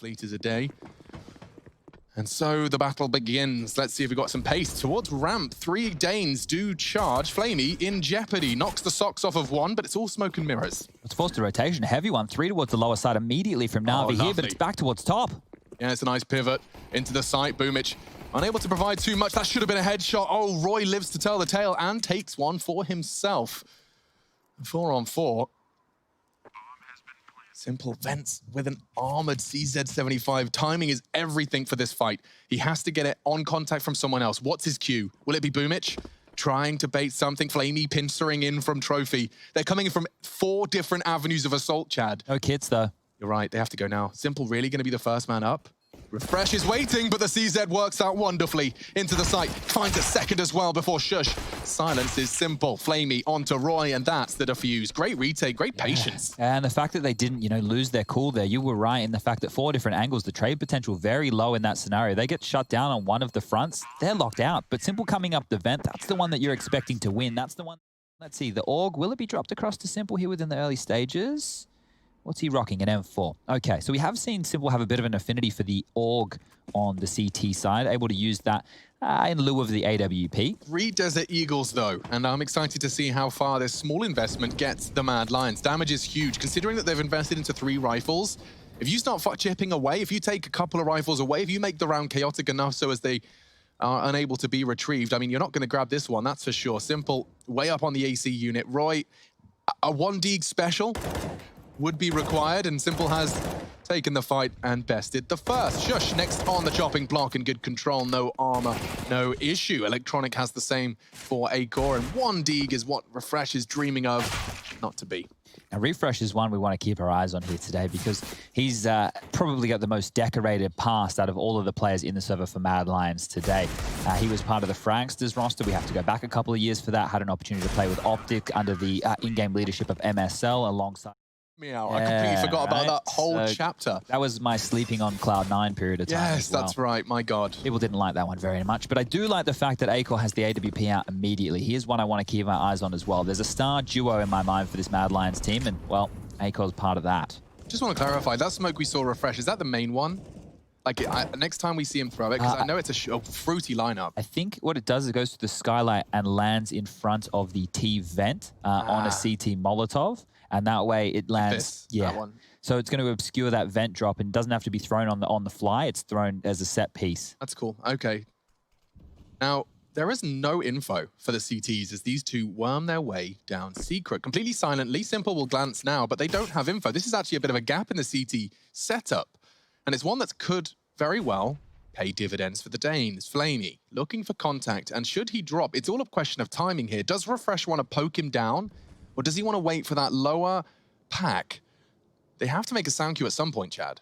liters a day. And so the battle begins. Let's see if we've got some pace. Towards ramp, 3 Danes do charge. Flamey in jeopardy. Knocks the socks off of one, but it's all smoke and mirrors. It's forced a rotation. A heavy one. 3 towards the lower side immediately from NaVi here, but it's back towards top. Yeah, it's a nice pivot into the site. Boomich unable to provide too much. That should have been a headshot. Oh, Roy lives to tell the tale and takes one for himself. 4 on 4. Simple vents with an armored CZ75. Timing is everything for this fight. He has to get it on contact from someone else. What's his cue? Will it be Boomich? Trying to bait something. Flamey pincering in from Trophy. They're coming in from 4 different avenues of assault, Chad. No kits, though. You're right, they have to go now. Simple really going to be the first man up. Refresh is waiting, but the CZ works out wonderfully. Into the site, finds a second as well before Shush. Silence is Simple. Flamey onto Roy, and that's the defuse. Great retake, great patience. And the fact that they didn't, lose their cool there, you were right in the fact that 4 different angles, the trade potential very low in that scenario. They get shut down on one of the fronts, they're locked out. But Simple coming up the vent, that's the one that you're expecting to win. That's the one. Let's see, the AUG, will it be dropped across to Simple here within the early stages? What's he rocking? An M4. Okay, so we have seen Simple have a bit of an affinity for the AUG on the CT side, able to use that in lieu of the AWP. 3 Desert Eagles, though, and I'm excited to see how far this small investment gets the Mad Lions. Damage is huge, considering that they've invested into 3 rifles. If you start chipping away, if you take a couple of rifles away, if you make the round chaotic enough so as they are unable to be retrieved, I mean, you're not going to grab this one, that's for sure. Simple, way up on the AC unit. Roy, a 1 special would be required, and Simple has taken the fight and bested the first. Shush next on the chopping block in good control. No armor, no issue. Electronic has the same for Acor, and 1 is what Refresh is dreaming of. Not to be. Now, Refresh is one we want to keep our eyes on here today because he's probably got the most decorated past out of all of the players in the server for Mad Lions today. He was part of the Franksters roster. We have to go back a couple of years for that. Had an opportunity to play with Optic under the in-game leadership of MSL alongside... Meow. I completely forgot about that whole chapter. That was my sleeping on Cloud9 period of time. Yes, that's right. My God. People didn't like that one very much. But I do like the fact that Acor has the AWP out immediately. Here's one I want to keep my eyes on as well. There's a star duo in my mind for this Mad Lions team, and, well, Acor's part of that. Just want to clarify, that smoke we saw Refresh, is that the main one? Like, next time we see him throw it, because I know it's a fruity lineup. I think what it does is it goes to the skylight and lands in front of the T vent on a CT Molotov. And that way it lands, that one. So it's going to obscure that vent drop and doesn't have to be thrown on the fly. It's thrown as a set piece. That's cool. Okay. Now, there is no info for the CTs as these two worm their way down secret. Completely silently. Simple will glance now, but they don't have info. This is actually a bit of a gap in the CT setup. And it's one that could very well pay dividends for the Danes. Flamey looking for contact. And should he drop, it's all a question of timing here. Does Refresh want to poke him down? Or does he want to wait for that lower pack? They have to make a sound cue at some point, Chad.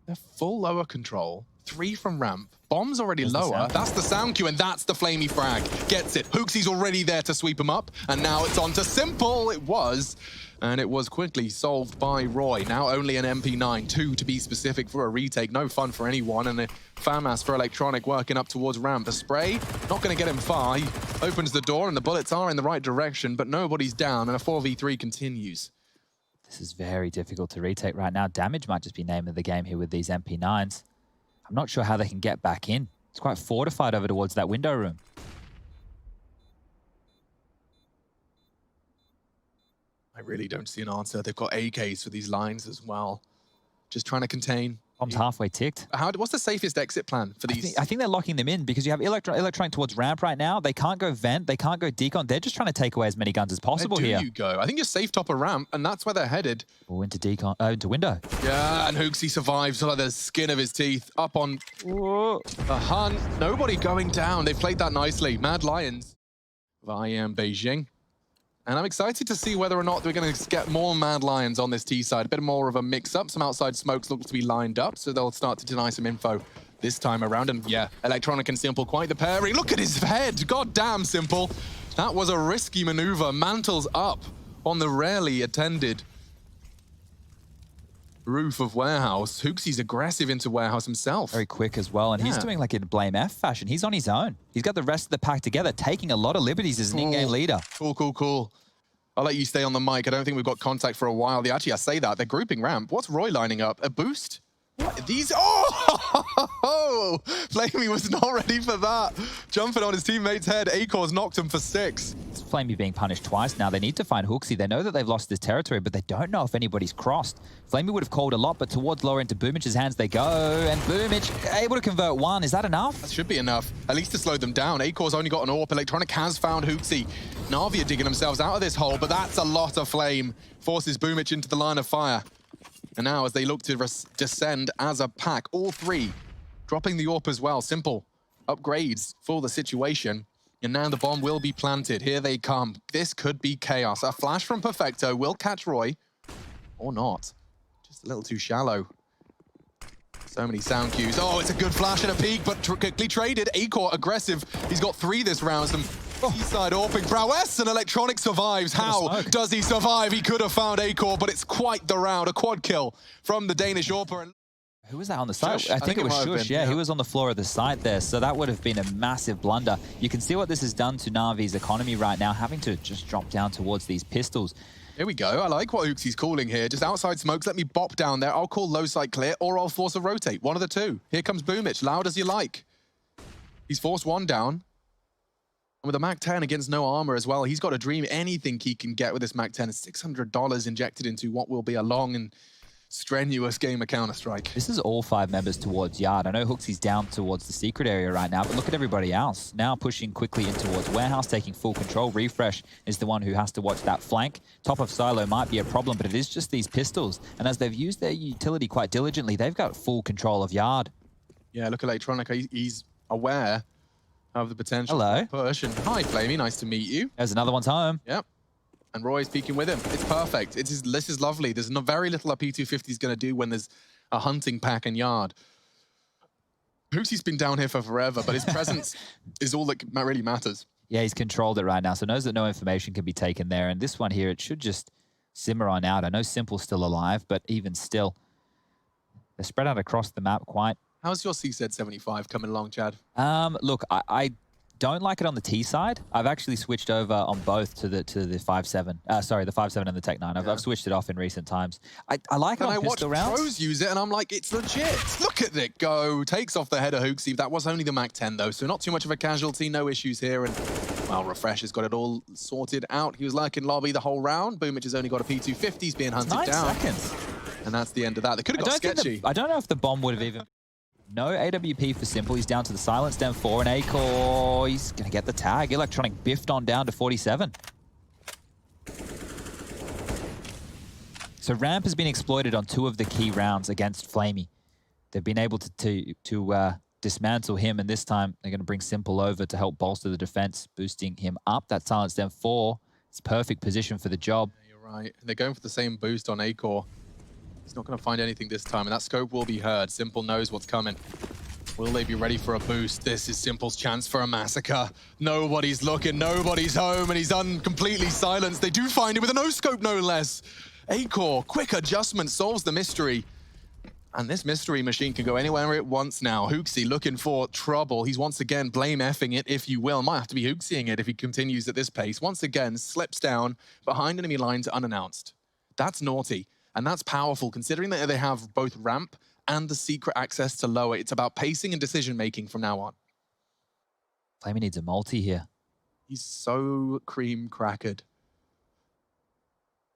They're full lower control. 3 from ramp. Bomb's already lower. That's the sound cue, and that's the Flamey frag. Gets it. Hooksy's already there to sweep him up. And now it's on to Simple. It was. And it was quickly solved by Roy. Now only an MP9, 2 to be specific for a retake. No fun for anyone. And a FAMAS for Electronic working up towards ramp. The spray, not going to get him far. He opens the door and the bullets are in the right direction, but nobody's down. And a 4v3 continues. This is very difficult to retake right now. Damage might just be name of the game here with these MP9s. I'm not sure how they can get back in. It's quite fortified over towards that window room. I really don't see an answer. They've got AKs for these lines as well. Just trying to contain. Bomb's halfway ticked. What's the safest exit plan for these? I think they're locking them in because you have Electronic towards ramp right now. They can't go vent. They can't go decon. They're just trying to take away as many guns as possible here. Where do you go? I think you're safe top of ramp, and that's where they're headed. Oh, into decon, into window. Yeah, and Hooksy survives like the skin of his teeth. Up on the hunt. Nobody going down. They've played that nicely. Mad Lions of IEM Beijing. And I'm excited to see whether or not we're going to get more Mad Lions on this T side. A bit more of a mix-up. Some outside smokes look to be lined up, so they'll start to deny some info this time around. And yeah, Electronic and Simple, quite the pairing. Look at his head. God damn, Simple. That was a risky maneuver. Mantles up on the rarely attended roof of warehouse. Hooksy's aggressive into warehouse himself. Very quick as well, and he's doing like in Blame F fashion. He's on his own. He's got the rest of the pack together, taking a lot of liberties as an in-game leader. Cool. I'll let you stay on the mic. I don't think we've got contact for a while. Actually, I say that. They're grouping ramp. What's Roy lining up? A boost? What? These... Oh! Flamey was not ready for that. Jumping on his teammate's head. Acor's knocked him for 6. Flamey being punished twice now. They need to find Hooksy. They know that they've lost this territory, but they don't know if anybody's crossed. Flamey would have called a lot, but towards lower into Boomich's hands they go. And Boomich able to convert 1. Is that enough? That should be enough, at least to slow them down. Acor's only got an AWP. Electronic has found Hooksy. NaVi are digging themselves out of this hole, but that's a lot of flame. Forces Boomich into the line of fire. And now as they look to descend as a pack, all 3 dropping the AWP as well. Simple upgrades for the situation. And now the bomb will be planted. Here they come. This could be chaos. A flash from Perfecto will catch Roy. Or not. Just a little too shallow. So many sound cues. Oh, it's a good flash and a peek, but quickly traded. Acor aggressive. He's got 3 this round. Some east-side AWPing prowess, and Electronic survives. How does he survive? He could have found Acor, but it's quite the round. A quad kill from the Danish AWPer. Who was that on the side? Shush. I think it was Shush, yeah. He was on the floor of the site there, so that would have been a massive blunder. You can see what this has done to Navi's economy right now, having to just drop down towards these pistols. Here we go. I like what Hooksy's calling here. Just outside smokes, let me bop down there. I'll call low side clear, or I'll force a rotate. One of the 2. Here comes Boomich, loud as you like. He's forced 1 down. And with a MAC-10 against no armor as well, he's got to dream anything he can get with this MAC-10. It's $600 injected into what will be a long and strenuous game of Counter-Strike. This is all 5 members towards Yard. I know Hooksy's down towards the secret area right now, but look at everybody else. Now pushing quickly in towards Warehouse, taking full control. Refresh is the one who has to watch that flank. Top of Silo might be a problem, but it is just these pistols. And as they've used their utility quite diligently, they've got full control of Yard. Yeah, look at Electronic. He's aware of the potential push. And hi, Flamey. Nice to meet you. There's another one's home. Yep. And Roy's peeking with him. It's perfect. This is lovely. There's very little a P250 is going to do when there's a hunting pack and Yard. Hooksy's been down here for forever, but his presence is all that really matters. Yeah, he's controlled it right now, so knows that no information can be taken there. And this one here, it should just simmer on out. I know Simple's still alive, but even still, they're spread out across the map quite. How's your CZ75 coming along, Chad? Look, I don't like it on the T side. I've actually switched over on both to the 5.7. Sorry, the 5.7 and the Tech 9. I've switched it off in recent times. I like it on pistol rounds. I watch pros use it, and I'm like, it's legit. Look at it go. Takes off the head of Hooksy. That was only the MAC-10, though, so not too much of a casualty. No issues here. And, well, Refresh has got it all sorted out. He was lurking lobby the whole round. Boomich has only got a P250. He's being hunted down. 9 seconds. And that's the end of that. They could have got sketchy. I don't know if the bomb would have even... No AWP for Simple. He's down to the silence down 4, and Acor, he's going to get the tag. Electronic biffed on down to 47. So Ramp has been exploited on 2 of the key rounds against Flamey. They've been able to dismantle him, and this time they're going to bring Simple over to help bolster the defense, boosting him up. That silence down 4. It's perfect position for the job. Yeah, you're right. And they're going for the same boost on Acor. He's not going to find anything this time, and that scope will be heard. Simple knows what's coming. Will they be ready for a boost? This is Simple's chance for a massacre. Nobody's looking, nobody's home, and he's completely silenced. They do find him with a no-scope, no less. Acor, quick adjustment solves the mystery. And this mystery machine can go anywhere it wants now. Hooksy looking for trouble. He's once again blame-effing it, if you will. Might have to be Hooksying it if he continues at this pace. Once again, slips down behind enemy lines unannounced. That's naughty. And that's powerful, considering that they have both ramp and the secret access to lower. It's about pacing and decision-making from now on. Flamey needs a multi here. He's so cream-crackered.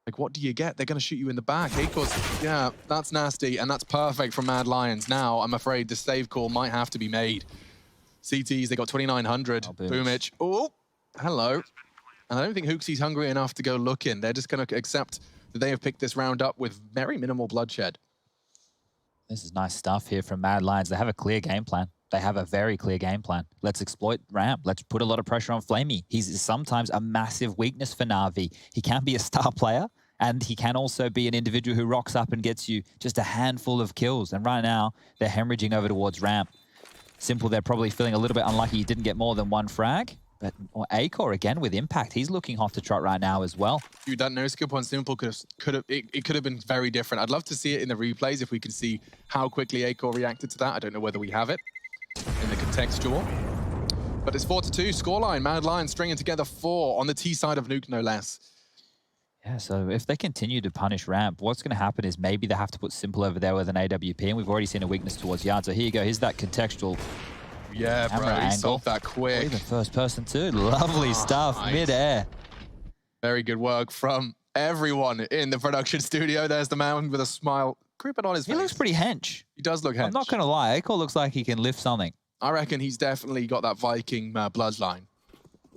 Like, what do you get? They're going to shoot you in the back. Acor's, yeah, that's nasty, and that's perfect from Mad Lions. Now, I'm afraid the save call might have to be made. CTs, they got 2,900. Boomich. Oh, hello. And I don't think Hooksy's hungry enough to go looking. They're just going to accept that they have picked this round up with very minimal bloodshed. This is nice stuff here from Mad Lions. They have a clear game plan. They have a very clear game plan. Let's exploit ramp. Let's put a lot of pressure on Flamey. He's sometimes a massive weakness for Navi. He can be a star player, and he can also be an individual who rocks up and gets you just a handful of kills. And right now, they're hemorrhaging over towards ramp. Simple, they're probably feeling a little bit unlucky he didn't get more than 1 frag. But Acor again with impact. He's looking hot to trot right now as well. Dude, that no skip on Simple could have been very different. I'd love to see it in the replays if we can see how quickly Acor reacted to that. I don't know whether we have it in the contextual. But it's 4-2 scoreline. Mad Lions stringing together 4 on the T side of Nuke, no less. Yeah, so if they continue to punish ramp, what's going to happen is maybe they have to put Simple over there with an AWP, and we've already seen a weakness towards Yard. So here you go. Here's that contextual Yeah, bro, he angle. solved that quick. Even first person too. Lovely stuff, nice. mid-air. Very good work from everyone in the production studio. There's the man with a smile creeping on his face. He looks pretty hench. He does look hench. I'm not going to lie. Aiko looks like he can lift something. I reckon he's definitely got that Viking bloodline.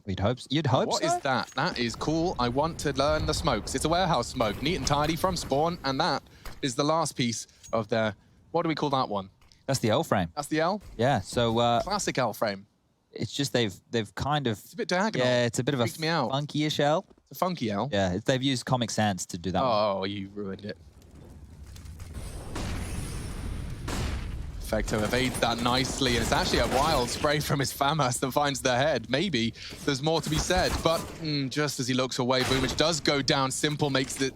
You'd hope so. What is that? That is cool. I want to learn the smokes. It's a warehouse smoke, neat and tidy from spawn, and that is the last piece of their, what do we call that one? That's the L frame. That's the L? Yeah, so... classic L frame. It's just they've kind of... It's a bit diagonal. Yeah, it's a bit of a out. funky-ish L. It's a funky L. Yeah, they've used Comic Sans to do that one. Oh, you ruined it. Perfecto evades that nicely, and it's actually a wild spray from his FAMAS that finds the head. Maybe there's more to be said, but just as he looks away, Boomage does go down. Simple makes the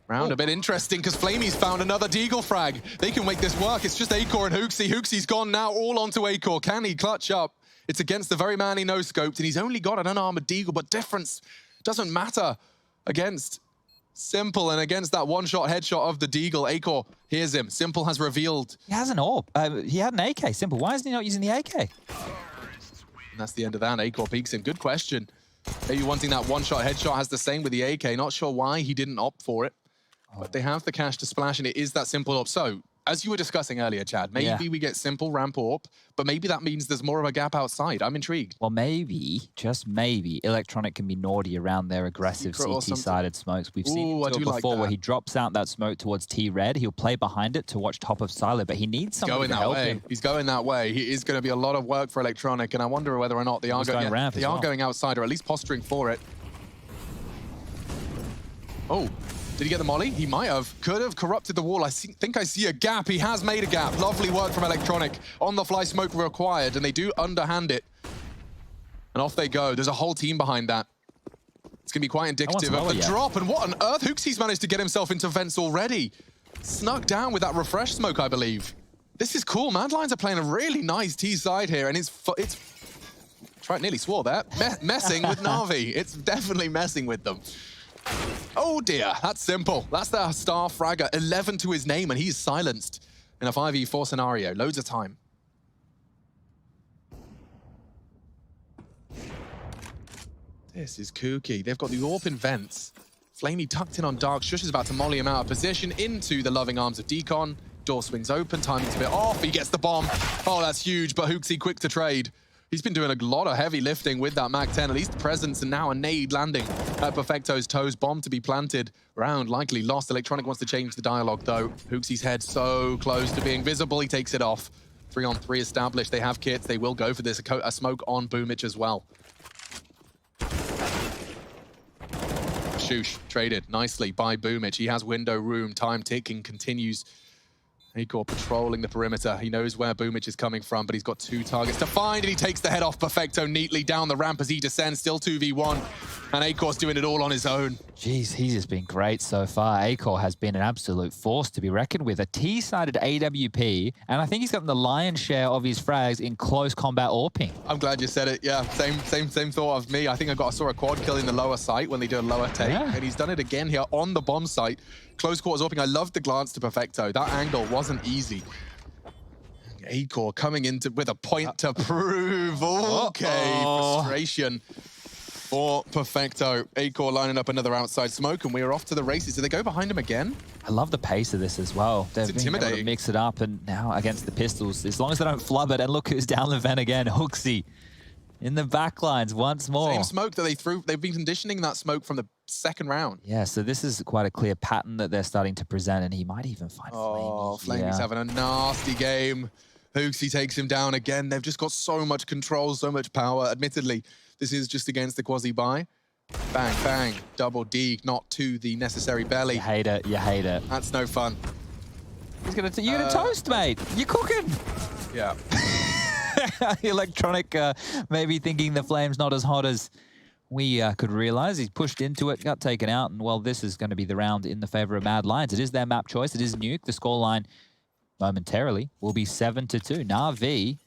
round a bit interesting because Flamey's found another Deagle frag. They can make this work. It's just Acor and Hooksy. Hooksy's gone now all onto Acor. Can he clutch up? It's against the very man he no-scoped, and he's only got an unarmored Deagle, but difference doesn't matter against Simple, and against that one-shot headshot of the Deagle. Acor hears him. Simple has revealed. He has an AWP. He had an AK. Simple. Why is he not using the AK? And that's the end of that. Acor peeks him. Good question. Maybe wanting that one-shot headshot has the same with the AK. Not sure why he didn't opt for it. But they have the cash to splash, and it is that Simple AWP. So, as you were discussing earlier, Chad, maybe we get Simple ramp AWP, but maybe that means there's more of a gap outside. I'm intrigued. Well, maybe, just maybe, Electronic can be naughty around their aggressive CT-sided smokes. We've seen it before where he drops out that smoke towards T-Red. He'll play behind it to watch top of Silo, but he needs someone to help him. He's going that way. He is going to be a lot of work for Electronic, and I wonder whether or not they are going outside, or at least posturing for it. Oh. Did he get the molly? He might have. Could have corrupted the wall. I think I see a gap. He has made a gap. Lovely work from Electronic. On-the-fly smoke required, and they do underhand it. And off they go. There's a whole team behind that. It's going to be quite indicative of the drop. And what on earth? Hooksy's managed to get himself into vents already. Snuck down with that refresh smoke, I believe. This is cool. Mad Lions are playing a really nice T-side here, and it's nearly swore there. Messing with NaVi. It's definitely messing with them. Oh dear, that's Simple. That's the star fragger, 11 to his name, and he's silenced in a 5v4 scenario. Loads of time. This is kooky. They've got the AWP in vents. Flamey tucked in on Dark. Shush is about to molly him out of position into the loving arms of Decon. Door swings open, timing's a bit off. He gets the bomb. Oh, that's huge, but Hooksy quick to trade. He's been doing a lot of heavy lifting with that Mag 10, at least presence, and now a nade landing at Perfecto's toes. Bomb to be planted. Round likely lost. Electronic wants to change the dialogue, though. Hooksy's head so close to being visible, he takes it off. 3-on-3 established. They have kits. They will go for this. A smoke on Boomich as well. Shoosh traded nicely by Boomich. He has window room. Time ticking continues. Acor patrolling the perimeter. He knows where Boomich is coming from, but he's got 2 targets to find, and he takes the head off Perfecto neatly down the ramp as he descends. Still 2v1, and Acor's doing it all on his own. Jeez, he's just been great so far. Acor has been an absolute force to be reckoned with. A T-sided AWP, and I think he's gotten the lion's share of his frags in close combat AWPing. I'm glad you said it. Yeah, same thought of me. I think I saw a quad kill in the lower site when they do a lower take, and he's done it again here on the bomb site. Close quarters AWPing. I loved the glance to Perfecto. That angle wasn't easy. Acor coming into with a point to prove. Okay, frustration for Perfecto. Acor lining up another outside smoke, and we are off to the races. Do they go behind him again? I love the pace of this as well. They've been able to mix it up, and now against the pistols, as long as they don't flub it, and look who's down the vent again, Hooksy. In the backlines once more. Same smoke that they threw. They've been conditioning that smoke from the second round. Yeah, so this is quite a clear pattern that they're starting to present, and he might even find Flamey. Oh, Flamey's having a nasty game. Hooksy takes him down again. They've just got so much control, so much power. Admittedly, this is just against the quasi-buy. Bang, bang, double D, not to the necessary belly. You hate it, you hate it. That's no fun. You're gonna toast, mate. You're cooking. Yeah. Electronic maybe thinking the flame's not as hot as we could realize. He's pushed into it, got taken out, and well, this is going to be the round in the favor of Mad Lions. It is their map choice. It is Nuke. The scoreline momentarily will be 7-2. NaVi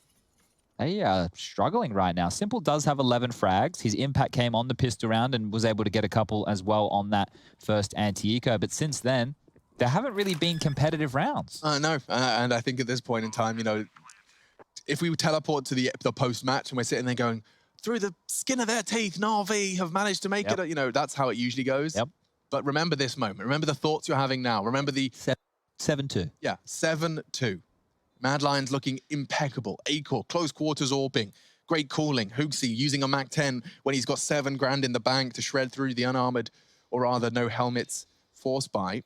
They are struggling right now. Simple does have 11 frags. His impact came on the pistol round and was able to get a couple as well on that first anti-eco. But since then, there haven't really been competitive rounds. No, and I think at this point in time, you know, if we teleport to the post-match and we're sitting there going, through the skin of their teeth, NaVi have managed to make it, you know, that's how it usually goes. But remember this moment. Remember the thoughts you're having now. Remember the... 7-2. Yeah, 7-2. Mad Lions looking impeccable. A-core, close quarters AWPing. Great calling. Hooksy using a MAC-10 when he's got 7 grand in the bank to shred through the unarmored, or rather no helmets, force buy.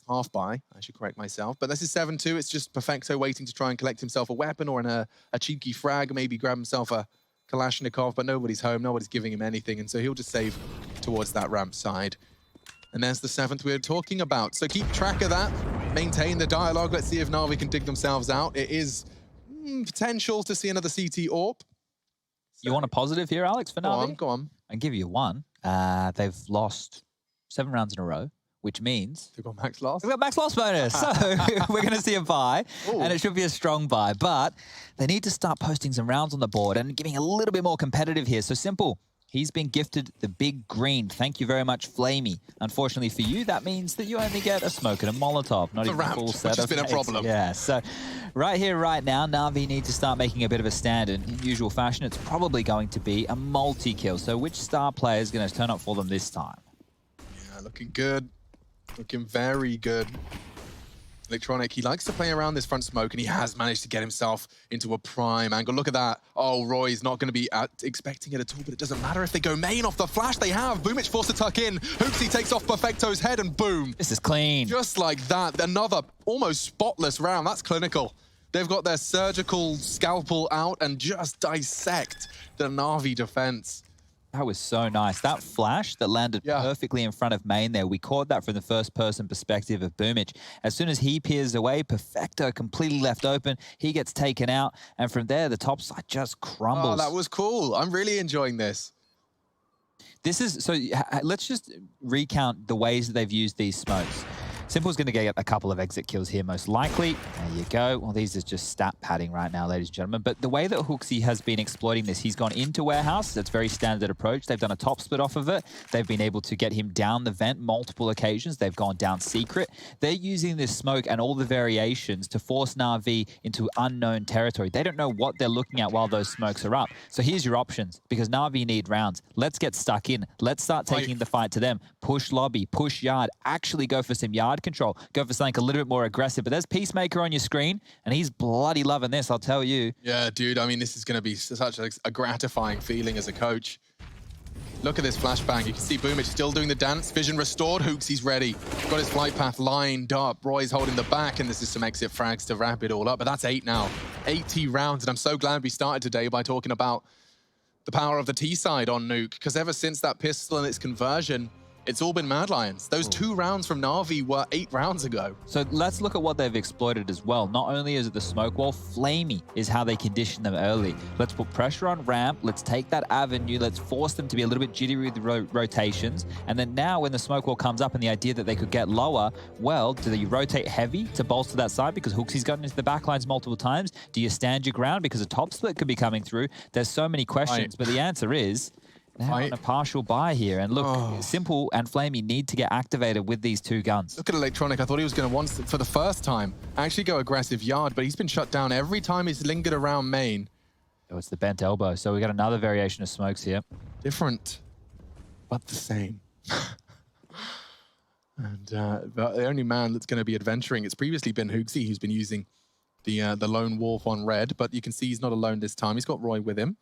Half buy, I should correct myself. But this is 7-2. It's just Perfecto waiting to try and collect himself a weapon or a cheeky frag, maybe grab himself a Kalashnikov, but nobody's home, nobody's giving him anything, and so he'll just save towards that ramp side. And there's the 7th we were talking about. So keep track of that, maintain the dialogue. Let's see if NaVi can dig themselves out. It is potential to see another CT AWP. You want a positive here, Alex, for NaVi? Go on. I'll give you one. They've lost 7 rounds in a row, which means... They've got max loss? We've got max loss bonus. So we're going to see a buy, and it should be a strong buy. But they need to start posting some rounds on the board and getting a little bit more competitive here. So Simple, he's been gifted the big green. Thank you very much, Flamey. Unfortunately for you, that means that you only get a smoke and a Molotov, not even a full set of... Which has been a problem. Yeah, so right here, right now, NaVi need to start making a bit of a stand. And in usual fashion, it's probably going to be a multi-kill. So which star player is going to turn up for them this time? Yeah, looking good. Looking very good. Electronic, he likes to play around this front smoke, and he has managed to get himself into a prime angle. Look at that. Oh, Roy's not going to be expecting it at all, but it doesn't matter if they go main off the flash. They have. Boomich forced to tuck in. Hooksy takes off Perfecto's head, and boom. This is clean. Just like that. Another almost spotless round. That's clinical. They've got their surgical scalpel out and just dissect the NaVi defense. That was so nice. That flash that landed perfectly in front of main there, we caught that from the first-person perspective of Boomich. As soon as he peers away, Perfecto completely left open. He gets taken out, and from there, the top side just crumbles. Oh, that was cool. I'm really enjoying this. This is, so let's just recount the ways that they've used these smokes. Simple's going to get a couple of exit kills here, most likely. There you go. Well, these are just stat padding right now, ladies and gentlemen. But the way that Hooksy has been exploiting this, he's gone into warehouse. That's very standard approach. They've done a top split off of it. They've been able to get him down the vent multiple occasions. They've gone down secret. They're using this smoke and all the variations to force NaVi into unknown territory. They don't know what they're looking at while those smokes are up. So here's your options, because NaVi need rounds. Let's get stuck in. Let's start taking the fight to them. Push lobby, push yard, actually go for some yard control, go for something a little bit more aggressive. But there's Peacemaker on your screen, and he's bloody loving this, I'll tell you. Yeah, dude, I mean, this is going to be such a gratifying feeling as a coach. Look at this flashbang. You can see Boomich still doing the dance. Vision restored. Hooksy's ready. Got his flight path lined up. Roy's holding the back, and this is some exit frags to wrap it all up. But that's 8 now. 80 rounds, and I'm so glad we started today by talking about the power of the T side on Nuke, because ever since that pistol and its conversion, it's all been Mad Lions. Those 2 rounds from NaVi were 8 rounds ago. So let's look at what they've exploited as well. Not only is it the smoke wall, Flamey is how they condition them early. Let's put pressure on ramp. Let's take that avenue. Let's force them to be a little bit jittery with the rotations. And then now when the smoke wall comes up and the idea that they could get lower, well, do you rotate heavy to bolster that side because Hooksy's gotten into the backlines multiple times? Do you stand your ground because a top split could be coming through? There's so many questions, but the answer is now on a partial buy here. And look, Simple and Flamey need to get activated with these 2 guns. Look at Electronic. I thought he was going to want, for the first time, actually go aggressive yard, but he's been shut down every time he's lingered around main. Oh, it's the bent elbow. So we got another variation of smokes here. Different, but the same. And the only man that's going to be adventuring, it's previously been Hooksy, who's been using the lone wolf on red, but you can see he's not alone this time. He's got Roy with him.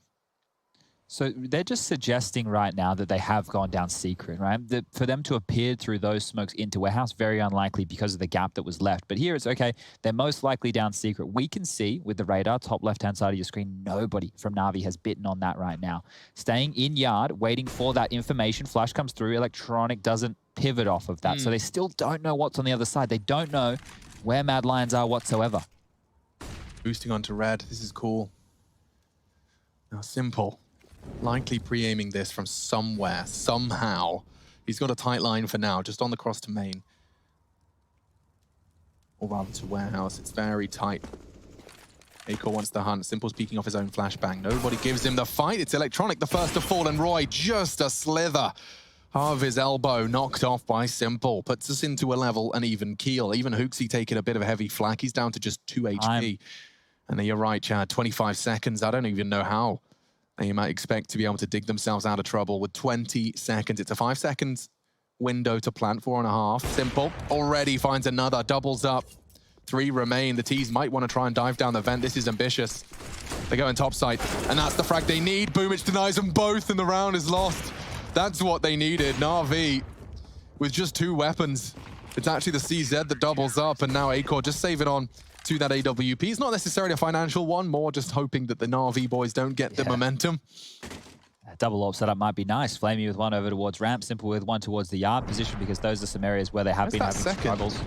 So they're just suggesting right now that they have gone down secret, right? That for them to appear through those smokes into warehouse, very unlikely because of the gap that was left. But here it's okay. They're most likely down secret. We can see with the radar, top left-hand side of your screen, nobody from NaVi has bitten on that right now. Staying in yard, waiting for that information. Flash comes through. Electronic doesn't pivot off of that. So they still don't know what's on the other side. They don't know where Mad Lions are whatsoever. Boosting onto red. This is cool. Now, Simple. Likely pre-aiming this from somewhere, somehow. He's got a tight line for now, just on the cross to main. Or rather to warehouse, it's very tight. Acor wants to hunt. Simple's peeking off his own flashbang. Nobody gives him the fight. It's Electronic, the first to fall, and Roy just a slither of his elbow knocked off by Simple. Puts us into a level, an even keel. Even Hooksy taking a bit of a heavy flak. He's down to just 2 HP. And you're right, Chad, 25 seconds. I don't even know how they might expect to be able to dig themselves out of trouble with 20 seconds. It's a 5 seconds window to plant, 4.5. Simple already finds another, doubles up. 3 remain. The T's might want to try and dive down the vent. This is ambitious. They go in top side, and that's the frag they need. Boomich denies them both, and the round is lost. That's what they needed. NaVi with just 2 weapons. It's actually the CZ that doubles up, and now Acor just saving on to that AWP. It's not necessarily a financial one, more just hoping that the NaVi boys don't get the momentum. Double AWP setup might be nice. Flamey with one over towards ramp, Simple with one towards the yard position, because those are some areas where they have been having struggles.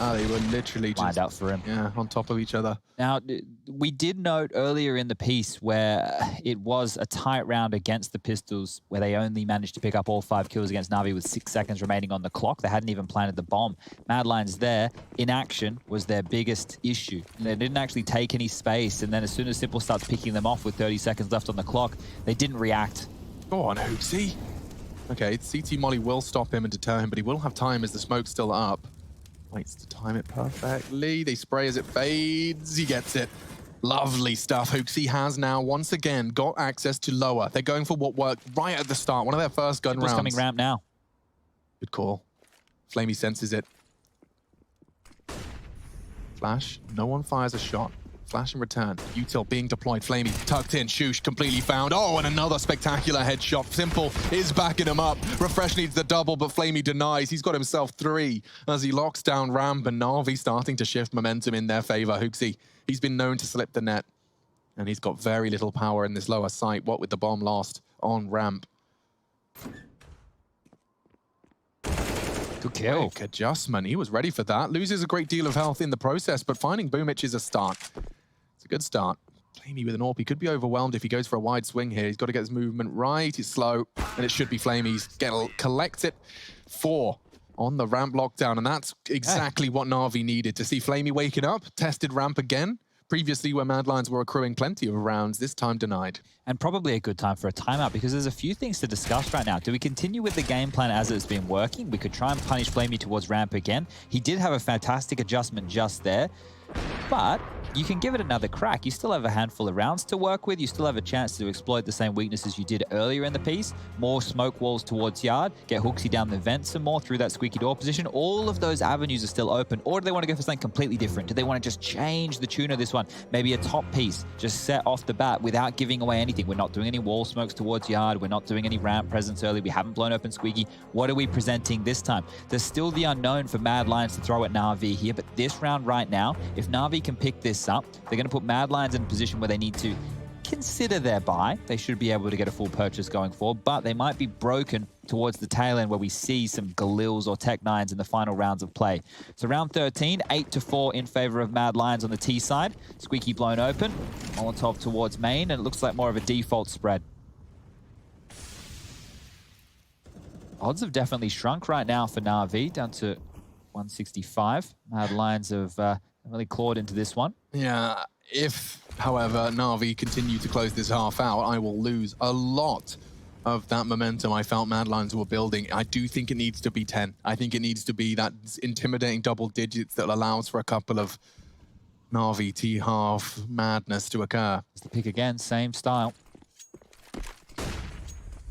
Oh, they were literally just lined out for him. Yeah, on top of each other. Now, we did note earlier in the piece where it was a tight round against the Pistols, where they only managed to pick up all 5 kills against NaVi with 6 seconds remaining on the clock. They hadn't even planted the bomb. Mad Lions there, inaction was their biggest issue. They didn't actually take any space, and then as soon as Simple starts picking them off with 30 seconds left on the clock, they didn't react. Go on, Hooksy. Okay, CT Molly will stop him and deter him, but he will have time as the smoke's still up. Waits to time it perfectly. They spray as it fades. He gets it. Lovely stuff. Hooksy has now, once again, got access to lower. They're going for what worked right at the start. One of their first gun rounds. Coming ramp now. Good call. Flamey senses it. Flash. No one fires a shot. Flash in return. Util being deployed. Flamey tucked in. Shoosh completely found. Oh, and another spectacular headshot. Simple is backing him up. Refresh needs the double, but Flamey denies. He's got himself 3 as he locks down ramp, and NaVi starting to shift momentum in their favor. Hooksy, he's been known to slip the net, and he's got very little power in this lower site. What with the bomb lost on ramp. Good kill. Quick adjustment. He was ready for that. Loses a great deal of health in the process, but finding Boomich is a start. It's a good start. Flamey with an AWP. He could be overwhelmed if he goes for a wide swing here. He's got to get his movement right. He's slow, and it should be Flamey's. Collect it. 4 on the ramp lockdown, and that's exactly what NaVi needed. To see Flamey waking up, tested ramp again. Previously, where Mad Lions were accruing plenty of rounds, this time denied. And probably a good time for a timeout, because there's a few things to discuss right now. Do we continue with the game plan as it's been working? We could try and punish Flamey towards ramp again. He did have a fantastic adjustment just there, but you can give it another crack. You still have a handful of rounds to work with. You still have a chance to exploit the same weaknesses you did earlier in the piece. More smoke walls towards yard, get Hooksy down the vent some more through that squeaky door position. All of those avenues are still open. Or do they want to go for something completely different? Do they want to just change the tune of this one? Maybe a top piece, just set off the bat without giving away anything. We're not doing any wall smokes towards yard. We're not doing any ramp presence early. We haven't blown open squeaky. What are we presenting this time? There's still the unknown for Mad Lions to throw at NaVi here, but this round right now, if NaVi can pick this up, they're going to put Mad Lions in a position where they need to consider their buy. They should be able to get a full purchase going forward, but they might be broken towards the tail end where we see some Galils or Tech-9s in the final rounds of play. So round 13, 8-4 in favor of Mad Lions on the T side. Squeaky blown open, Molotov towards main, and it looks like more of a default spread. Odds have definitely shrunk right now for NaVi, down to 165. Mad Lions have really clawed into this one. Yeah, if, however, NaVi continue to close this half out, I will lose a lot of that momentum I felt Mad Lions were building. I do think it needs to be 10. I think it needs to be that intimidating double digits that allows for a couple of NaVi T-half madness to occur. It's the pick again, same style.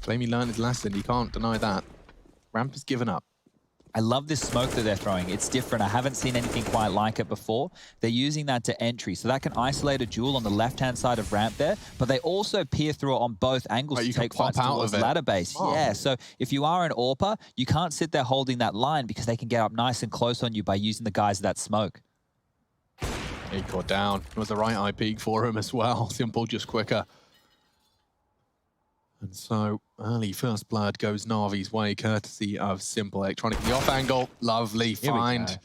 Flamey learned his lesson, he can't deny that. Ramp has given up. I love this smoke that they're throwing. It's different. I haven't seen anything quite like it before. They're using that to entry, so that can isolate a duel on the left-hand side of ramp there, but they also peer through it on both angles to take fights towards ladder base. Oh. Yeah, so if you are an AWPer, you can't sit there holding that line because they can get up nice and close on you by using the guys of that smoke. Acor down. It was the right eye peak for him as well. Simple, just quicker. And so early first blood goes NaVi's way, courtesy of Simple. Electronic in the off angle. Lovely find.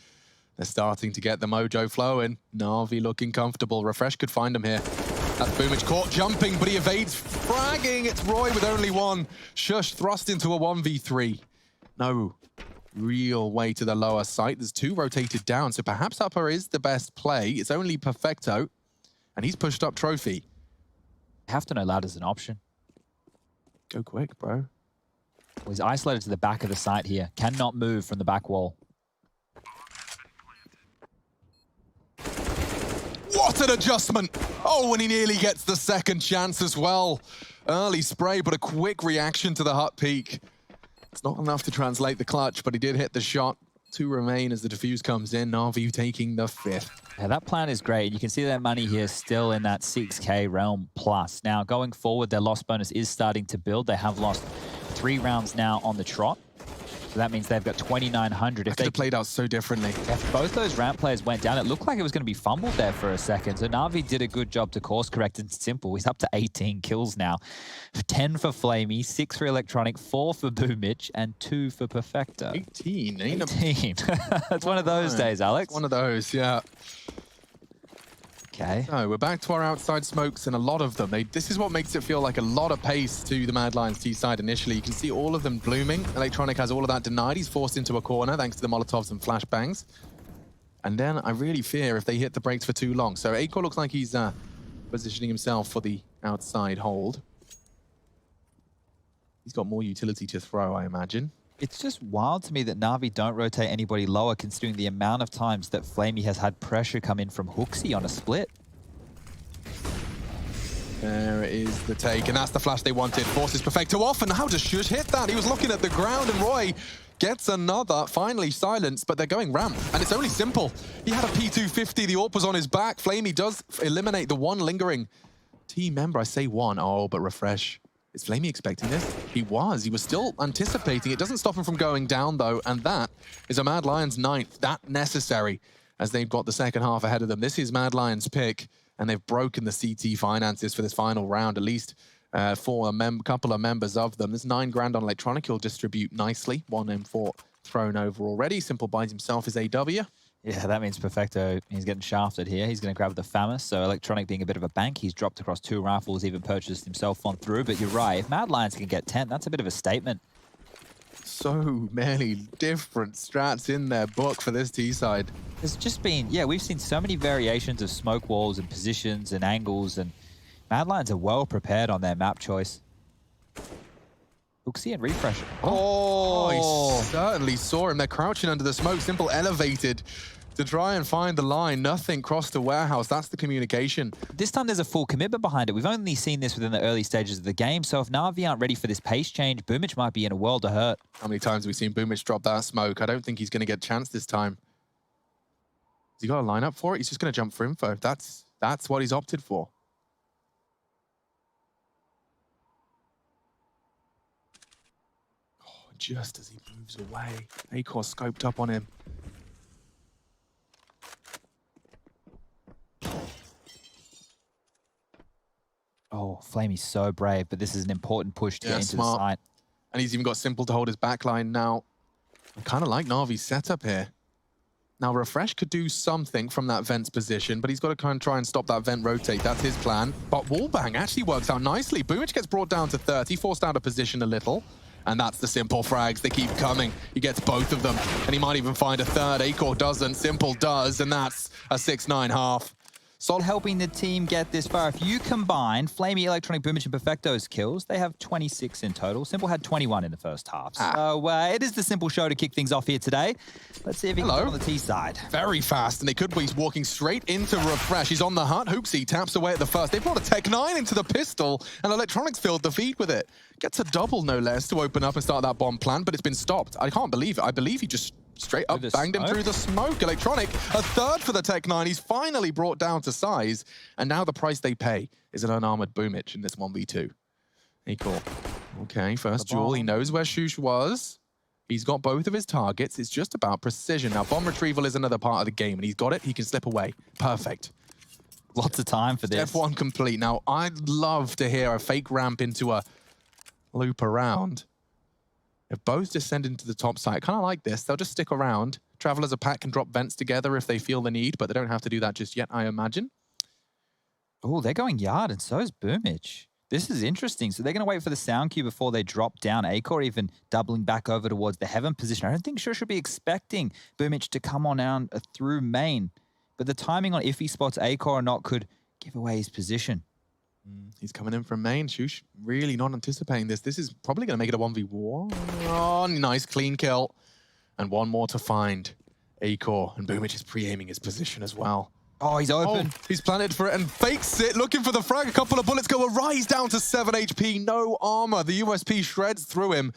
They're starting to get the mojo flowing. NaVi looking comfortable. Refresh could find him here. That's Boomich caught jumping, but he evades fragging. It's Roy with only one. Shush thrust into a 1v3. No real way to the lower site. There's 2 rotated down, so perhaps upper is the best play. It's only Perfecto. And he's pushed up trophy. Have to know ladder's an option. Go quick, bro. Well, he's isolated to the back of the site here. Cannot move from the back wall. What an adjustment! Oh, and he nearly gets the second chance as well. Early spray, but a quick reaction to the hut peak. It's not enough to translate the clutch, but he did hit the shot. 2 remain as the defuse comes in. NaVi taking the 5th. Yeah, that plan is great. You can see their money here still in that 6K realm plus. Now, going forward, their loss bonus is starting to build. They have lost 3 rounds now on the trot. So that means they've got 2,900. If they played out so differently. If both those ramp players went down, it looked like it was going to be fumbled there for a second. So NaVi did a good job to course correct and simple. He's up to 18 kills now. 10 for Flamey, 6 for Electronic, 4 for Boomich, and 2 for Perfecto. 18. 18. It's one of those days, Alex. One of those, yeah. Okay. So we're back to our outside smokes, and a lot of them. This is what makes it feel like a lot of pace to the Mad Lions T side initially. You can see all of them blooming. Electronic has all of that denied. He's forced into a corner thanks to the Molotovs and flashbangs. And then I really fear if they hit the brakes for too long. So Acor looks like he's positioning himself for the outside hold. He's got more utility to throw, I imagine. It's just wild to me that NaVi don't rotate anybody lower, considering the amount of times that Flamey has had pressure come in from Hooksy on a split. There is the take, and that's the flash they wanted. Forces Perfecto off, and how does Shush hit that? He was looking at the ground, and Roy gets another, finally silenced, but they're going ramp, and it's only simple. He had a P250, the AWP was on his back. Flamey does eliminate the one lingering team member. I say one, oh, but refresh. Is Flamey expecting this? He was still anticipating. It doesn't stop him from going down, though, and that is a Mad Lions 9th. That necessary, as they've got the second half ahead of them. This is Mad Lions' pick, and they've broken the CT finances for this final round, at least for a couple of members of them. There's 9 grand on Electronic. He'll distribute nicely. 1 M4 thrown over already. Simple buys himself his AW. Yeah, that means Perfecto, he's getting shafted here. He's going to grab the FAMAS, so Electronic being a bit of a bank. He's dropped across 2 rifles, even purchased himself on through. But you're right, if Mad Lions can get 10, that's a bit of a statement. So many different strats in their book for this T-side. There's just been, yeah, we've seen so many variations of smoke walls and positions and angles, and Mad Lions are well prepared on their map choice. Hooksy and refresh. Oh, he certainly saw him. They're crouching under the smoke. Simple elevated to try and find the line. Nothing crossed the warehouse. That's the communication. This time there's a full commitment behind it. We've only seen this within the early stages of the game, so if NaVi aren't ready for this pace change, Boomich might be in a world of hurt. How many times have we seen Boomich drop that smoke? I don't think he's going to get a chance this time. Has he got a lineup for it? He's just going to jump for info. That's what he's opted for. Just as he moves away, Acor scoped up on him. Oh, Flamey's so brave, but this is an important push to get into the site. And he's even got Simple to hold his backline now. I kind of like Navi's setup here. Now, Refresh could do something from that vent's position, but he's got to kind of try and stop that vent rotate. That's his plan. But Wallbang actually works out nicely. Boomich gets brought down to 30, forced out of position a little. And that's the Simple frags. They keep coming. He gets both of them. And he might even find a third. Acor doesn't. Simple does. And that's a 6-9 half. Solid helping the team get this far. If you combine Flamey, Electronic, Boomich, and Perfecto's kills, they have 26 in total. Simple had 21 in the first half. So it is the Simple show to kick things off here today. Let's see if he can get on the T side. Very fast, and they could be. He's walking straight into Refresh. He's on the hut. Hooksy taps away at the first. They brought a Tech 9 into the pistol, and Electronics filled the feed with it. Gets a double, no less, to open up and start that bomb plant, but it's been stopped. I can't believe it. I believe he just straight up banged him through the smoke. Electronic, a third for the Tech 9. He's finally brought down to size. And now the price they pay is an unarmored Boomich in this 1v2. Acor. Okay, first duel. He knows where Shush was. He's got both of his targets. It's just about precision. Now, bomb retrieval is another part of the game, and he's got it. He can slip away. Perfect. Lots of time for this. Step 1 complete. Now, I'd love to hear a fake ramp into a loop around. If both descend into the top side, kind of like this, they'll just stick around. Travel as a pack can drop vents together if they feel the need, but they don't have to do that just yet, I imagine. Oh, they're going yard, and so is Boomich. This is interesting. So they're going to wait for the sound cue before they drop down. Acor even doubling back over towards the heaven position. I don't think Shush should be expecting Boomich to come on down through main. But the timing on if he spots Acor or not could give away his position. He's coming in from main. Shush, really not anticipating this. This is probably going to make it a 1v1. Oh, nice clean kill. And one more to find. Acor, and Boomich is pre-aiming his position as well. Oh, he's open. Oh, he's planted for it and fakes it, looking for the frag. A couple of bullets go awry. He's down to 7 HP, no armor. The USP shreds through him.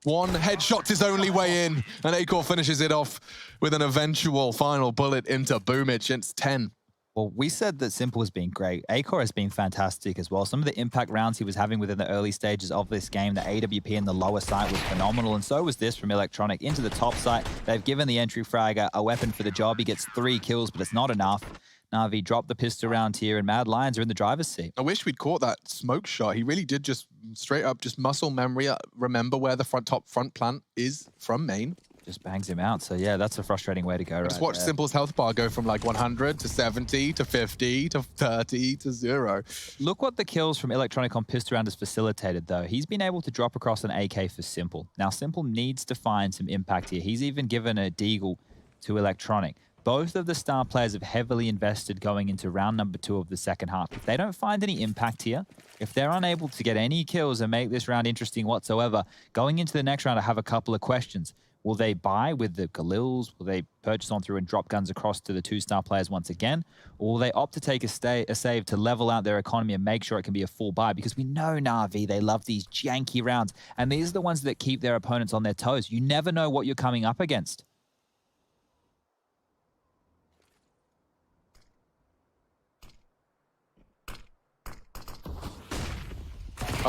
One headshot's his only way in, and Acor finishes it off with an eventual final bullet into Boomich. It's 10. Well, we said that Simple has been great. Acor has been fantastic as well. Some of the impact rounds he was having within the early stages of this game, the AWP in the lower site was phenomenal, and so was this from Electronic into the top site. They've given the entry fragger a weapon for the job. He gets 3 kills, but it's not enough. NaVi dropped the pistol round here, and Mad Lions are in the driver's seat. I wish we'd caught that smoke shot. He really did just straight up, just muscle memory. Remember where the top front plant is from main. Just bangs him out. So yeah, that's a frustrating way to go. Just watch Simple's health bar go from like 100 to 70 to 50 to 30 to 0. Look what the kills from Electronic on pistol round has facilitated, though. He's been able to drop across an AK for Simple. Now, Simple needs to find some impact here. He's even given a deagle to Electronic. Both of the star players have heavily invested going into round number 2 of the second half. If they don't find any impact here, if they're unable to get any kills and make this round interesting whatsoever, going into the next round, I have a couple of questions. Will they buy with the Galils? Will they purchase on through and drop guns across to the 2-star players once again? Or will they opt to take a save to level out their economy and make sure it can be a full buy? Because we know NaVi, they love these janky rounds. And these are the ones that keep their opponents on their toes. You never know what you're coming up against.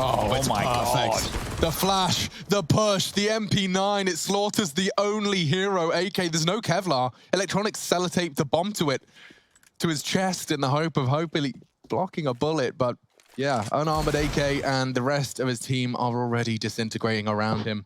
Oh, it's my perfect. God. The flash, the push, the MP9, it slaughters the only hero, AK. There's no Kevlar. Electronic sellotape the bomb to it, to his chest in the hope of hopefully blocking a bullet. But yeah, unarmored AK and the rest of his team are already disintegrating around him.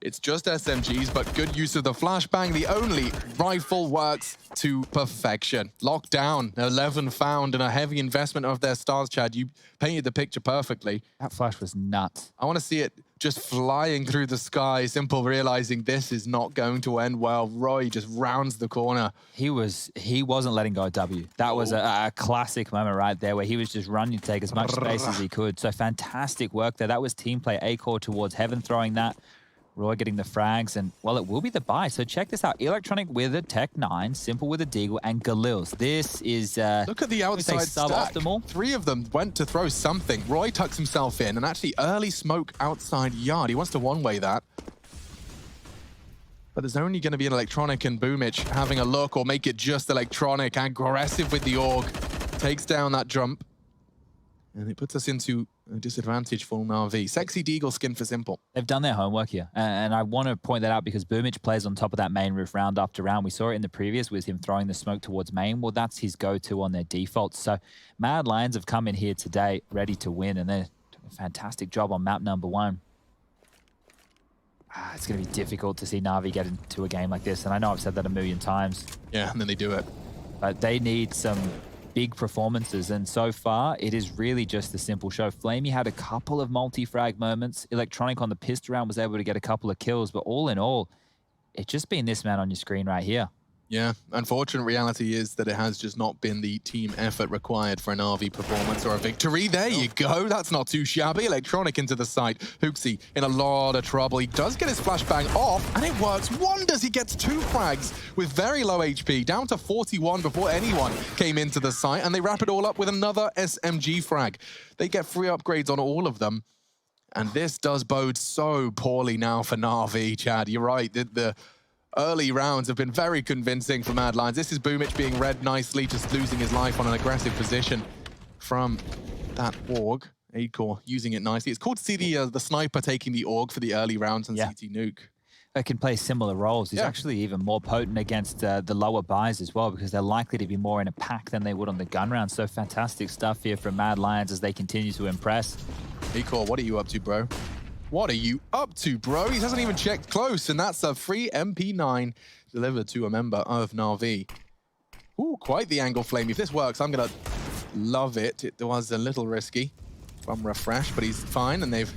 It's just SMGs, but good use of the flashbang. The only rifle works to perfection. Locked down, 11 found, and a heavy investment of their stars, Chad. You painted the picture perfectly. That flash was nuts. I want to see it just flying through the sky, Simple realizing this is not going to end well. Roy just rounds the corner. He wasn't letting go of W. That was a classic moment right there where he was just running to take as much space as he could. So fantastic work there. That was team play. Acor towards heaven throwing that. Roy getting the frags, and, well, it will be the buy. So check this out. Electronic with a Tech 9, Simple with a Deagle, and Galils. This is, look at the outside stack. Suboptimal. 3 of them went to throw something. Roy tucks himself in, and actually early smoke outside yard. He wants to one-way that. But there's only going to be an Electronic and Boomich having a look, or make it just Electronic. Aggressive with the AUG. Takes down that jump. And it puts us into a disadvantage for NaVi. Sexy Deagle skin for Simple. They've done their homework here. And I want to point that out because Boomich plays on top of that main roof round after round. We saw it in the previous with him throwing the smoke towards main. Well, that's his go-to on their defaults. So Mad Lions have come in here today ready to win, and they're doing a fantastic job on map number 1. It's going to be difficult to see NaVi get into a game like this. And I know I've said that a million times. Yeah, and then they do it. But they need some big performances, and so far it is really just the Simple show. Flamey had a couple of multi-frag moments. Electronic on the pistol round was able to get a couple of kills, but all in all, it's just been this man on your screen right here. Yeah, unfortunate reality is that it has just not been the team effort required for an NaVi performance or a victory. There you go. That's not too shabby. Electronic into the side. Hooksy in a lot of trouble. He does get his flashbang off, and it works wonders. He gets 2 frags with very low HP, down to 41 before anyone came into the site, and they wrap it all up with another SMG frag. They get free upgrades on all of them, and this does bode so poorly now for NaVi, Chad. You're right. The early rounds have been very convincing for Mad Lions. This is Boomich being read nicely, just losing his life on an aggressive position from that AUG. Acor using it nicely. It's cool to see the sniper taking the AUG for the early rounds and CT Nuke. They can play similar roles. He's actually even more potent against the lower buys as well, because they're likely to be more in a pack than they would on the gun round. So fantastic stuff here from Mad Lions as they continue to impress. Acor, what are you up to, bro? What are you up to, bro? He hasn't even checked close, and that's a free MP9 delivered to a member of NaVi. Ooh, quite the angle flame. If this works, I'm going to love it. It was a little risky from Refresh, but he's fine, and they've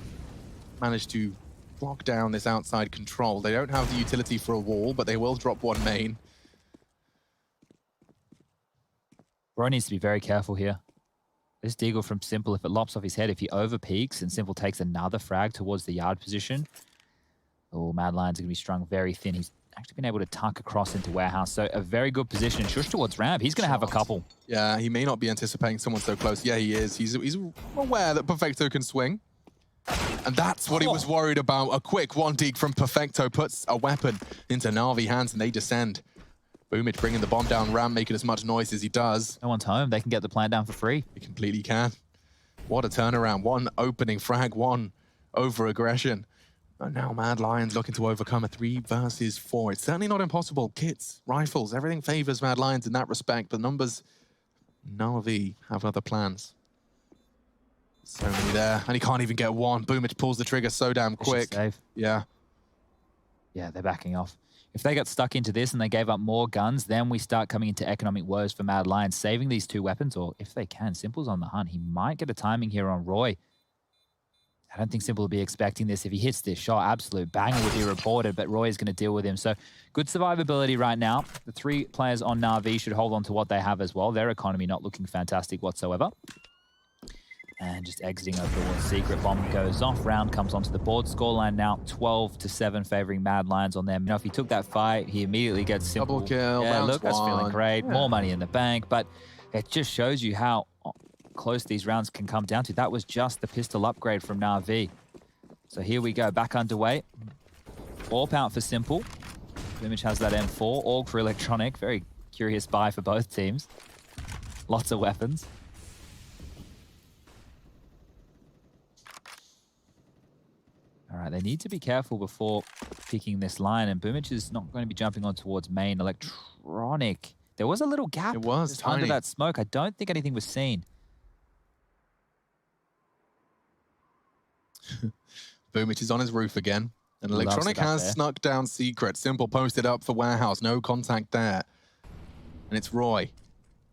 managed to block down this outside control. They don't have the utility for a wall, but they will drop one main. Bro needs to be very careful here. This deagle from Simple, if it lops off his head, if he over peaks and Simple takes another frag towards the yard position, oh, Mad Lion's going to be strung very thin. He's actually been able to tuck across into warehouse. So a very good position. Shush towards ramp. He's going to have a couple. Yeah, he may not be anticipating someone so close. Yeah, he is. He's aware that Perfecto can swing. And that's what he was worried about. A quick one deke from Perfecto puts a weapon into NaVi hands and they descend. Boomich bringing the bomb down ramp, making as much noise as he does. No one's home. They can get the plant down for free. He completely can. What a turnaround. One opening frag, one over-aggression. And now Mad Lions looking to overcome a 3 versus 4. It's certainly not impossible. Kits, rifles, everything favors Mad Lions in that respect. But numbers, NaVi have other plans. So many there. And he can't even get one. Boomich pulls the trigger so damn quick. Save. Yeah. Yeah, they're backing off. If they got stuck into this and they gave up more guns, then we start coming into economic woes for Mad Lions, saving these 2 weapons, or if they can, Simple's on the hunt. He might get a timing here on Roy. I don't think Simple will be expecting this. If he hits this shot, absolute banger would be reported, but Roy is going to deal with him. So good survivability right now. The 3 players on NaVi should hold on to what they have as well. Their economy not looking fantastic whatsoever. And just exiting over towards Secret. Bomb goes off. Round comes onto the board. Scoreline now 12-7 favoring Mad Lions on them. You know, if he took that fight, he immediately gets Simple. Double kill. Yeah, look, that's feeling great. Yeah. More money in the bank. But it just shows you how close these rounds can come down to. That was just the pistol upgrade from NaVi. So here we go. Back underway. Warp out for Simple. Image has that M4. Org for Electronic. Very curious buy for both teams. Lots of weapons. All right, they need to be careful before picking this line, and Boomich is not going to be jumping on towards main. Electronic. There was a little gap under that smoke. I don't think anything was seen. Boomich is on his roof again. And Electronic has snuck down Secret. Simple posted up for warehouse. No contact there. And it's Roy.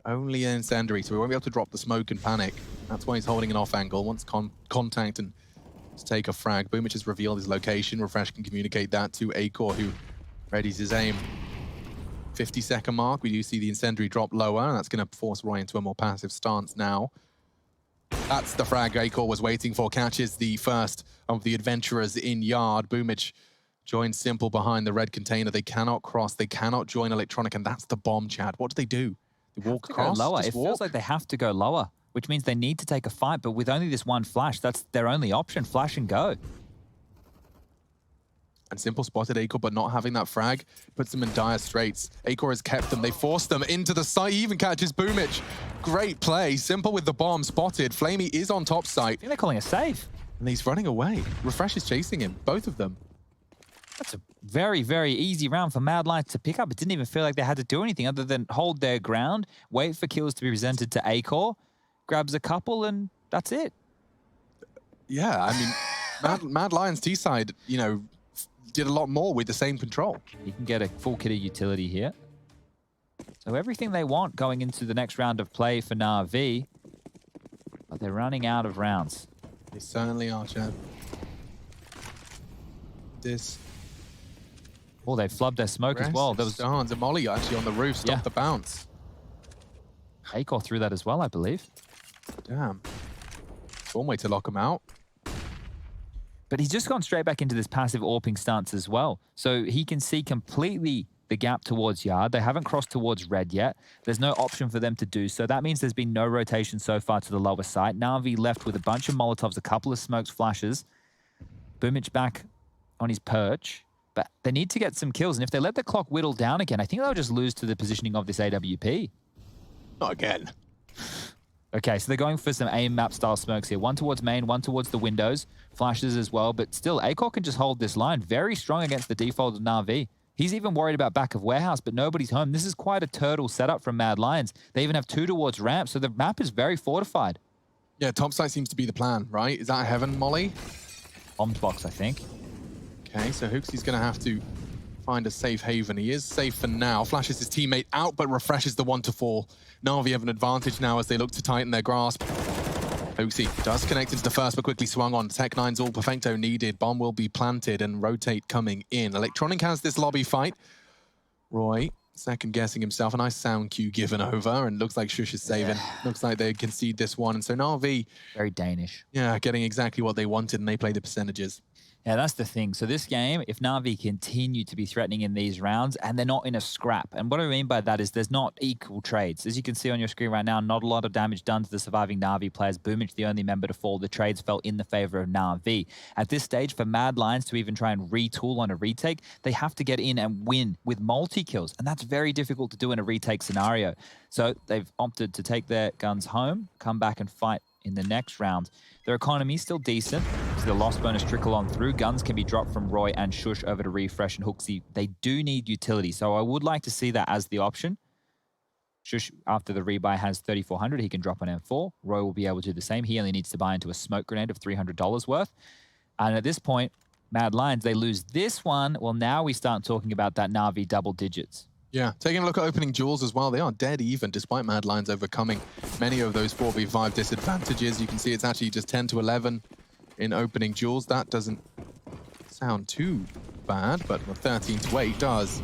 Only an incendiary, so we won't be able to drop the smoke and panic. That's why he's holding an off angle. Wants contact and to take a frag. Boomich has revealed his location. Refresh can communicate that to Acor, who readies his aim. 50-second mark. We do see the incendiary drop lower, and that's going to force Roy into a more passive stance now. That's the frag Acor was waiting for. Catches the first of the adventurers in yard. Boomich joins Simple behind the red container. They cannot cross. They cannot join Electronic, and that's the bomb, Chad. What do they do? They walk across? Lower. It feels like they have to go lower, which means they need to take a fight, but with only this one flash, that's their only option. Flash and go. And Simple spotted Acor, but not having that frag puts them in dire straits. Acor has kept them. They forced them into the site. He even catches Boomich. Great play. Simple with the bomb spotted. Flamey is on top site. I think they're calling a safe. And he's running away. Refresh is chasing him. Both of them. That's a very, very easy round for Mad Lions to pick up. It didn't even feel like they had to do anything other than hold their ground, wait for kills to be presented to Acor, grabs a couple, and that's it. Yeah, I mean, Mad Lions T-side, you know, did a lot more with the same control. You can get a full kit of utility here. So everything they want going into the next round of play for NaVi, but they're running out of rounds. They certainly are, Chad. Oh, they flubbed their smoke as well. There was Stans and Molly actually on the roof, stopped the bounce. Acor threw that as well, I believe. Damn. One way to lock him out. But he's just gone straight back into this passive AWPing stance as well. So he can see completely the gap towards yard. They haven't crossed towards red yet. There's no option for them to do so. That means there's been no rotation so far to the lower side. NaVi left with a bunch of Molotovs, a couple of smokes, flashes. Boomich back on his perch. But they need to get some kills. And if they let the clock whittle down again, I think they'll just lose to the positioning of this AWP. Not again. Okay, so they're going for some aim map style smokes here. One towards main, one towards the windows. Flashes as well, but still, Acor can just hold this line. Very strong against the default of NaVi. He's even worried about back of warehouse, but nobody's home. This is quite a turtle setup from Mad Lions. They even have 2 towards ramp, so the map is very fortified. Yeah, top side seems to be the plan, right? Is that heaven, Molly? Bombs box, I think. Okay, so Hooksy's going to have to find a safe haven. He is safe for now. Flashes his teammate out, but refreshes the 1-4. NaVi have an advantage now as they look to tighten their grasp. Hooksy does connect into the first, but quickly swung on. Tech 9's all perfecto needed. Bomb will be planted and rotate coming in. Electronic has this lobby fight. Roy second guessing himself. A nice sound cue given over, and looks like Shush is saving. Looks like they concede this one. And so NaVi, very Danish. Yeah, getting exactly what they wanted, and they play the percentages. Yeah, that's the thing. So this game, if NaVi continue to be threatening in these rounds and they're not in a scrap, and what I mean by that is there's not equal trades. As you can see on your screen right now, not a lot of damage done to the surviving NaVi players. Boomich, the only member to fall. The trades fell in the favor of NaVi. At this stage, for Mad Lions to even try and retool on a retake, they have to get in and win with multi-kills, and that's very difficult to do in a retake scenario. So they've opted to take their guns home, come back and fight in the next round. Their economy is still decent, so the loss bonus trickle on through. Guns can be dropped from Roy and Shush over to Refresh and Hooksy. They do need utility, so I would like to see that as the option. Shush, after the rebuy, has 3,400. He can drop an M4. Roy will be able to do the same. He only needs to buy into a smoke grenade of $300 worth. And at this point, Mad Lions, they lose this one. Well, now we start talking about that NaVi double digits. Yeah, taking a look at opening duels as well. They are dead even, despite Mad Lions overcoming many of those 4v5 disadvantages. You can see it's actually just 10 to 11 in opening duels. That doesn't sound too bad, but 13 to 8 does.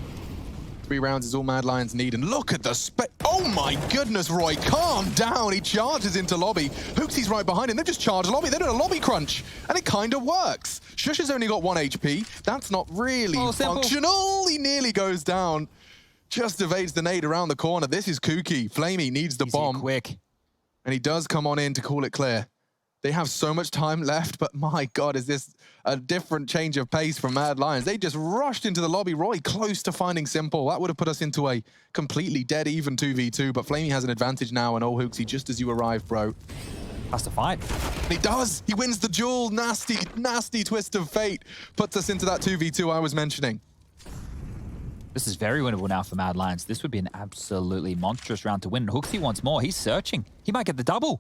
3 rounds is all Mad Lions need, and look at the oh my goodness, Roy, calm down. He charges into lobby. Hooksy's right behind him. They've just charged lobby. They're doing a lobby crunch, and it kind of works. Shush has only got 1 HP. That's not really functional. He nearly goes down. Just evades the nade around the corner. This is kooky. Flamey needs the bomb. Quick. And he does come on in to call it clear. They have so much time left, but my God, is this a different change of pace from Mad Lions? They just rushed into the lobby. Roy close to finding Simple. That would have put us into a completely dead even 2v2, but Flamey has an advantage now, and Hooksy, just as you arrived, bro. Has to fight. And he does. He wins the duel. Nasty, nasty twist of fate. Puts us into that 2v2 I was mentioning. This is very winnable now for Mad Lions. This would be an absolutely monstrous round to win. Hooksy wants more. He's searching. He might get the double.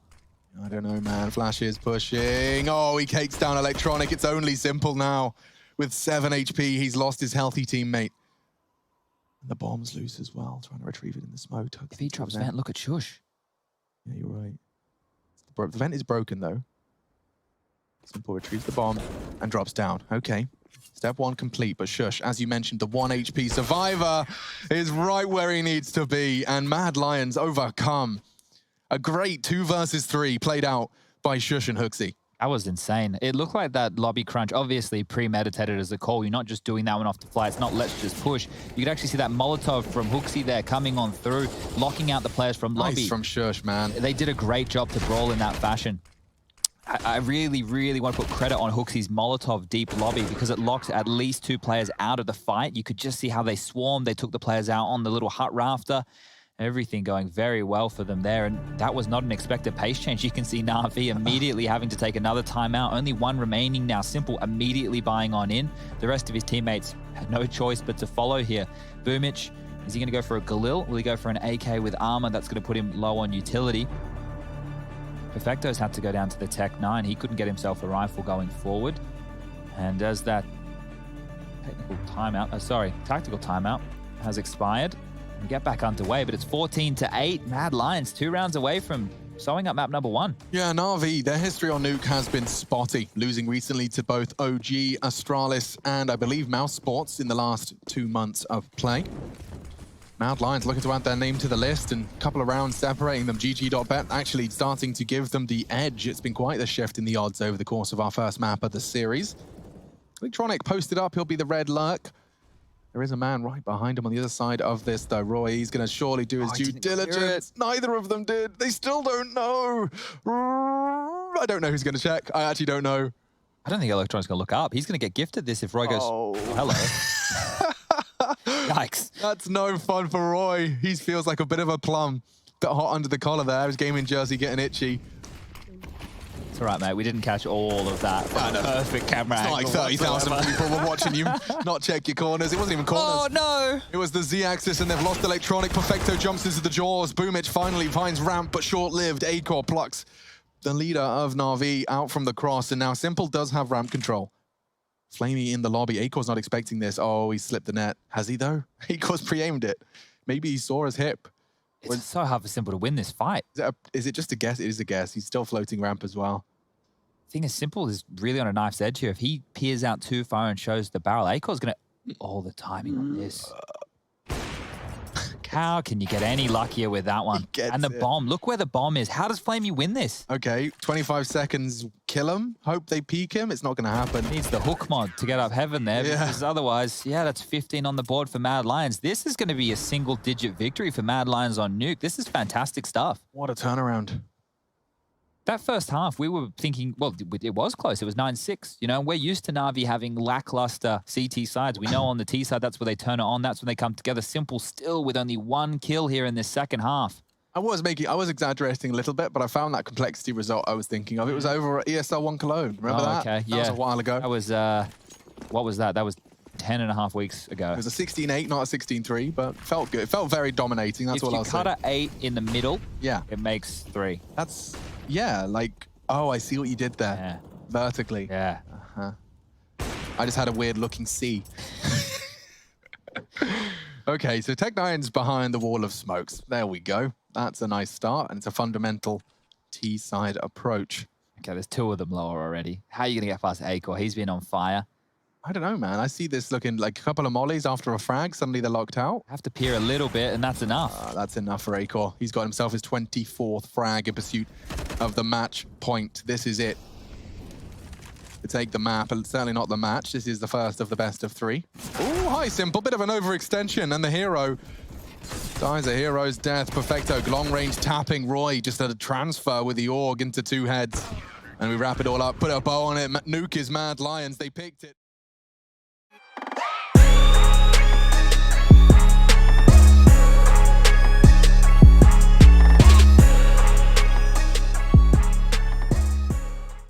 I don't know, man. Flash is pushing. Oh, he cakes down Electronic. It's only Simple now. With 7 HP, he's lost his healthy teammate. And the bomb's loose as well, trying to retrieve it in the smoke. If he drops vent, look at Shush. Yeah, you're right. The vent is broken, though. Simple retrieves the bomb and drops down. Okay. Step 1 complete, but Shush, as you mentioned, the 1 HP survivor is right where he needs to be, and Mad Lions overcome. A great 2 versus 3 played out by Shush and Hooksy. That was insane. It looked like that lobby crunch, obviously premeditated as a call. You're not just doing that one off the fly. It's not let's just push. You could actually see that Molotov from Hooksy there coming on through, locking out the players from lobby. Nice from Shush, man. They did a great job to brawl in that fashion. I really, really want to put credit on Hooksy's Molotov deep lobby because it locked at least 2 players out of the fight. You could just see how they swarmed. They took the players out on the little hut rafter. Everything going very well for them there, and that was not an expected pace change. You can see NaVi immediately having to take another timeout. Only 1 remaining now. Simple immediately buying on in. The rest of his teammates had no choice but to follow here. Boomich, is he going to go for a Galil? Will he go for an AK with armor? That's going to put him low on utility. Perfecto's had to go down to the Tech 9. He couldn't get himself a rifle going forward. And as that tactical timeout has expired, we get back underway, but it's 14 to 8. Mad Lions 2 rounds away from sewing up map number 1. Yeah, NaVi, their history on Nuke has been spotty, losing recently to both OG, Astralis, and I believe Mouse Sports in the last 2 months of play. Mad Lions looking to add their name to the list, and a couple of rounds separating them. GG.bet actually starting to give them the edge. It's been quite the shift in the odds over the course of our first map of the series. Electronic posted up, he'll be the red lurk. There is a man right behind him on the other side of this, though. Roy, he's going to surely do his due diligence. Neither of them did. They still don't know. I don't know who's going to check. I actually don't know. I don't think Electronic's going to look up. He's going to get gifted this if Roy goes, oh, hello. Yikes. That's no fun for Roy. He feels like a bit of a plum. Bit hot under the collar there. His gaming jersey getting itchy. It's all right, mate. We didn't catch all of that. Perfect camera angle. It's not like 30,000 people were watching you not check your corners. It wasn't even corners. Oh, no. It was the Z-axis, and they've lost Electronic. Perfecto jumps into the jaws. Boomich finally finds ramp, but short-lived. Acor plucks the leader of NaVi out from the cross, and now Simple does have ramp control. Flamey in the lobby. Acor's not expecting this. Oh, he slipped the net. Has he, though? Acor's pre-aimed it. Maybe he saw his hip. It's so hard for Simple to win this fight. Is it just a guess? It is a guess. He's still floating ramp as well. Thing is, Simple is really on a knife's edge here. If he peers out too far and shows the barrel, Acor's going to... Oh, the timing on this. How can you get any luckier with that one? And the bomb. Look where the bomb is. How does Flamey win this? Okay, 25 seconds, kill him. Hope they peek him. It's not going to happen. Needs the hook mod to get up heaven there. Yeah. Because otherwise, yeah, that's 15 on the board for Mad Lions. This is going to be a single-digit victory for Mad Lions on Nuke. This is fantastic stuff. What a turnaround. That first half, we were thinking, well, it was close. It was 9-6. You know, we're used to NaVi having lackluster CT sides. We know on the T side, that's where they turn it on. That's when they come together. Simple still with only one kill here in this second half. I was exaggerating a little bit, but I found that complexity result I was thinking of. It was over at ESL 1 Cologne. Remember that? Okay, yeah. That was a while ago. That was, what was that? That was 10.5 weeks ago. It was a 16-8, not a 16-3, but felt good. It felt very dominating. That's all I'll say. If you cut an 8 in the middle, yeah, it makes 3. That's, yeah, like, oh, I see what you did there. Yeah. Vertically. Yeah. I just had a weird looking C. Okay, so Tech9's behind the wall of smokes. There we go. That's a nice start, and it's a fundamental T-side approach. Okay, there's 2 of them lower already. How are you going to get past Acor? He's been on fire. I don't know, man. I see this looking like a couple of mollies after a frag. Suddenly they're locked out. Have to peer a little bit, and that's enough. That's enough for Acor. He's got himself his 24th frag in pursuit of the match point. This is it. To take the map, and certainly not the match. This is the first of the best of 3. Ooh, hi, Simple. Bit of an overextension, and the hero dies a hero's death. Perfecto, long-range tapping. Roy just had a transfer with the Org into 2 heads. And we wrap it all up, put a bow on it. Nuke is Mad Lions. They picked it.